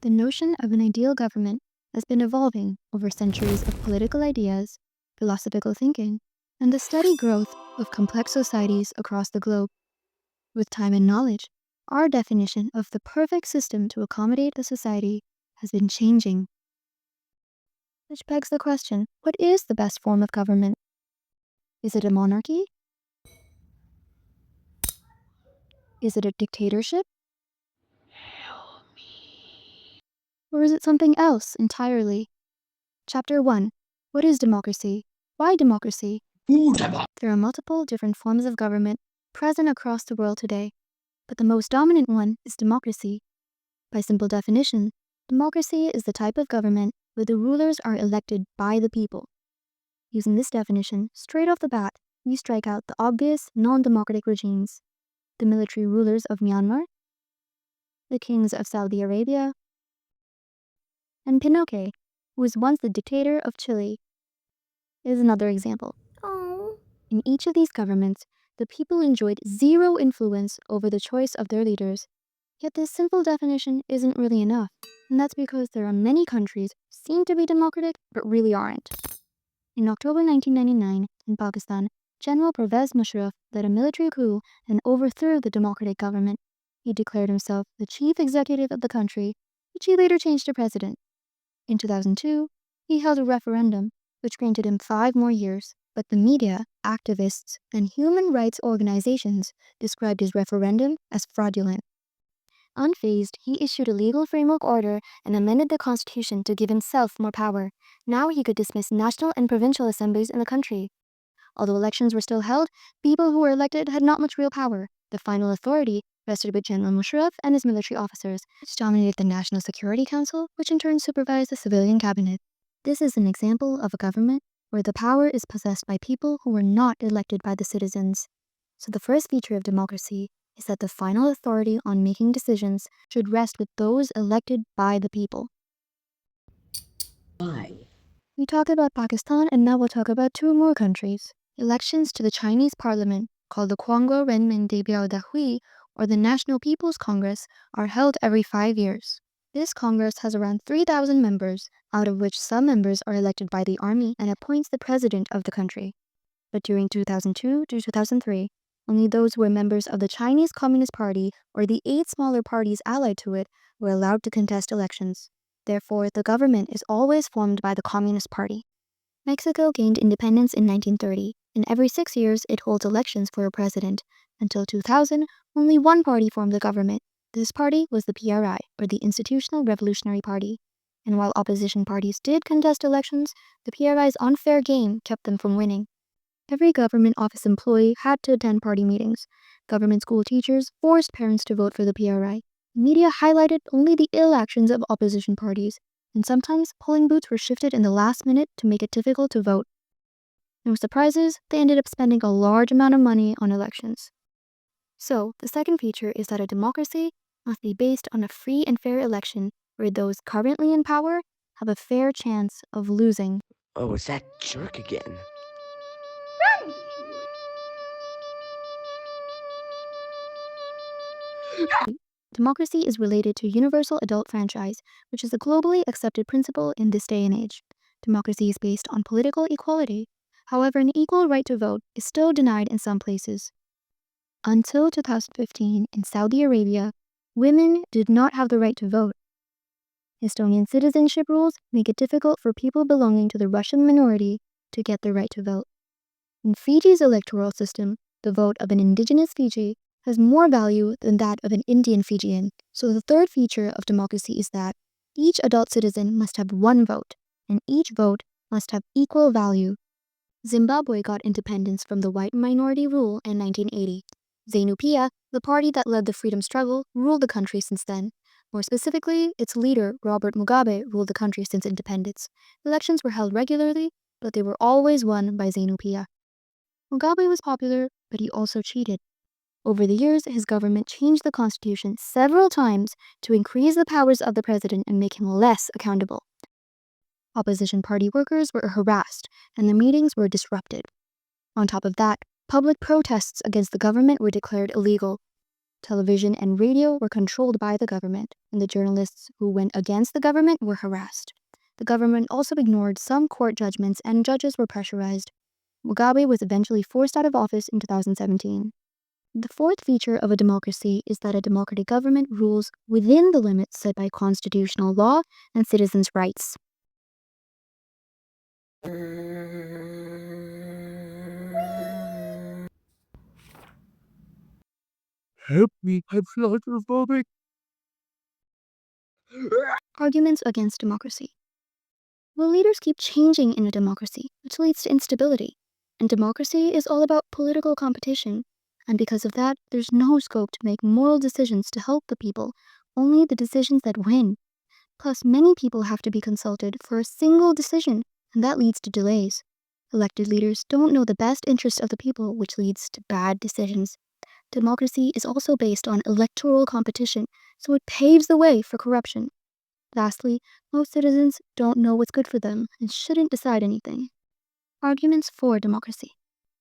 The notion of an ideal government has been evolving over centuries of political ideas, philosophical thinking, and the steady growth of complex societies across the globe. With time and knowledge, our definition of the perfect system to accommodate the society has been changing. Which begs the question, what is the best form of government? Is it a monarchy? Is it a dictatorship? Or is it something else entirely? Chapter 1. What is democracy? Why democracy? There are multiple different forms of government present across the world today, but the most dominant one is democracy. By simple definition, democracy is the type of government where the rulers are elected by the people. Using this definition, straight off the bat, we strike out the obvious non-democratic regimes: the military rulers of Myanmar, the kings of Saudi Arabia, and Pinochet, who was once the dictator of Chile, is another example. In each of these governments, the people enjoyed zero influence over the choice of their leaders. Yet this simple definition isn't really enough, and that's because there are many countries seem to be democratic but really aren't. In October 1999, in Pakistan, General Pervez Musharraf led a military coup and overthrew the democratic government. He declared himself the chief executive of the country, which he later changed to president. In 2002, he held a referendum, which granted him 5 more years, but the media, activists, and human rights organizations described his referendum as fraudulent. Unfazed, he issued a legal framework order and amended the constitution to give himself more power. Now he could dismiss national and provincial assemblies in the country. Although elections were still held, people who were elected had not much real power. The final authority rested with General Musharraf and his military officers, which dominated the National Security Council, which in turn supervised the civilian cabinet. This is an example of a government where the power is possessed by people who were not elected by the citizens. So the first feature of democracy is that the final authority on making decisions should rest with those elected by the people. Why? We talked about Pakistan, and now we'll talk about 2 more countries. Elections to the Chinese parliament, called the Kuangguo Renmin Debiao Dahui, or the National People's Congress, are held every 5 years. This Congress has around 3,000 members, out of which some members are elected by the army and appoints the president of the country. But during 2002 to 2003, only those who were members of the Chinese Communist Party or the 8 smaller parties allied to it were allowed to contest elections. Therefore, the government is always formed by the Communist Party. Mexico gained independence in 1930, and every 6 years it holds elections for a president. Until 2000, only one party formed the government. This party was the PRI, or the Institutional Revolutionary Party. And while opposition parties did contest elections, the PRI's unfair game kept them from winning. Every government office employee had to attend party meetings. Government school teachers forced parents to vote for the PRI. Media highlighted only the ill actions of opposition parties, and sometimes polling booths were shifted in the last minute to make it difficult to vote. No surprises, they ended up spending a large amount of money on elections. So, the second feature is that a democracy must be based on a free and fair election where those currently in power have a fair chance of losing. Oh, it's that jerk again. Democracy is related to universal adult franchise, which is a globally accepted principle in this day and age. Democracy is based on political equality. However, an equal right to vote is still denied in some places. Until 2015, in Saudi Arabia, women did not have the right to vote. Estonian citizenship rules make it difficult for people belonging to the Russian minority to get the right to vote. In Fiji's electoral system, the vote of an indigenous Fiji has more value than that of an Indian Fijian. So the third feature of democracy is that each adult citizen must have 1 vote, and each vote must have equal value. Zimbabwe got independence from the white minority rule in 1980. ZANU-PF, the party that led the freedom struggle, ruled the country since then. More specifically, its leader, Robert Mugabe, ruled the country since independence. Elections were held regularly, but they were always won by ZANU-PF. Mugabe was popular, but he also cheated. Over the years, his government changed the constitution several times to increase the powers of the president and make him less accountable. Opposition party workers were harassed, and the meetings were disrupted. On top of that, public protests against the government were declared illegal. Television and radio were controlled by the government, and the journalists who went against the government were harassed. The government also ignored some court judgments, and judges were pressurized. Mugabe was eventually forced out of office in 2017. The fourth feature of a democracy is that a democratic government rules within the limits set by constitutional law and citizens' rights. Help me, I'm claustrophobic. Arguments against democracy. Well, leaders keep changing in a democracy, which leads to instability. And democracy is all about political competition. And because of that, there's no scope to make moral decisions to help the people, only the decisions that win. Plus, many people have to be consulted for a single decision, and that leads to delays. Elected leaders don't know the best interest of the people, which leads to bad decisions. Democracy is also based on electoral competition, so it paves the way for corruption. Lastly, most citizens don't know what's good for them and shouldn't decide anything. Arguments for democracy.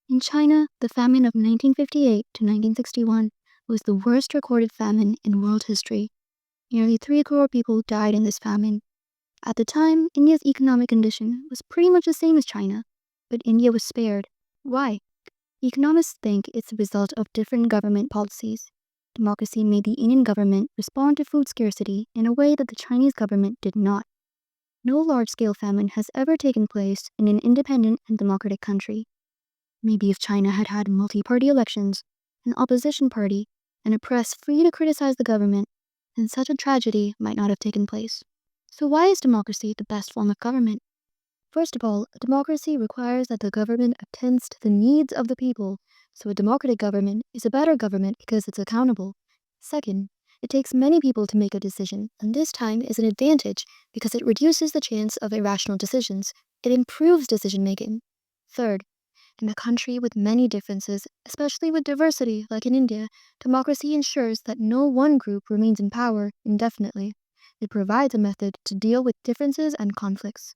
In China, the famine of 1958 to 1961 was the worst recorded famine in world history. Nearly 3 crore people died in this famine. At the time, India's economic condition was pretty much the same as China, but India was spared. Why? Economists think it's the result of different government policies. Democracy made the Indian government respond to food scarcity in a way that the Chinese government did not. No large-scale famine has ever taken place in an independent and democratic country. Maybe if China had had multi-party elections, an opposition party, and a press free to criticize the government, then such a tragedy might not have taken place. So why is democracy the best form of government? First of all, democracy requires that the government attends to the needs of the people, so a democratic government is a better government because it's accountable. Second, it takes many people to make a decision, and this time is an advantage because it reduces the chance of irrational decisions. It improves decision-making. Third, in a country with many differences, especially with diversity like in India, democracy ensures that no one group remains in power indefinitely. It provides a method to deal with differences and conflicts.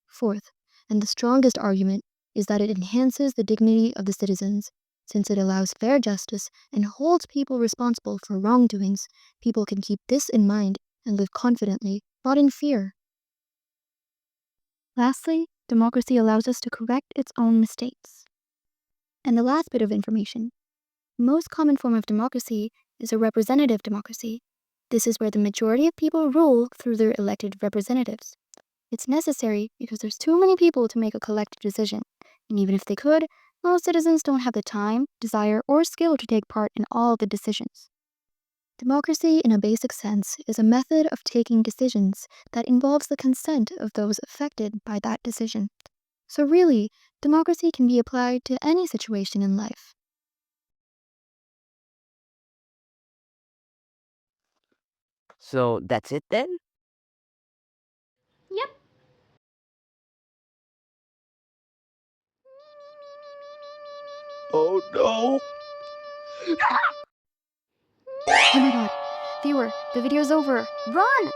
Fourth, and the strongest argument, is that it enhances the dignity of the citizens. Since it allows fair justice and holds people responsible for wrongdoings, people can keep this in mind and live confidently, not in fear. Lastly, democracy allows us to correct its own mistakes. And the last bit of information. The most common form of democracy is a representative democracy. This is where the majority of people rule through their elected representatives. It's necessary because there's too many people to make a collective decision, and even if they could, most citizens don't have the time, desire, or skill to take part in all the decisions. Democracy, in a basic sense, is a method of taking decisions that involves the consent of those affected by that decision. So really, democracy can be applied to any situation in life. So that's it then? Yep. Oh no! Oh my god. Viewer, the video's over. Run!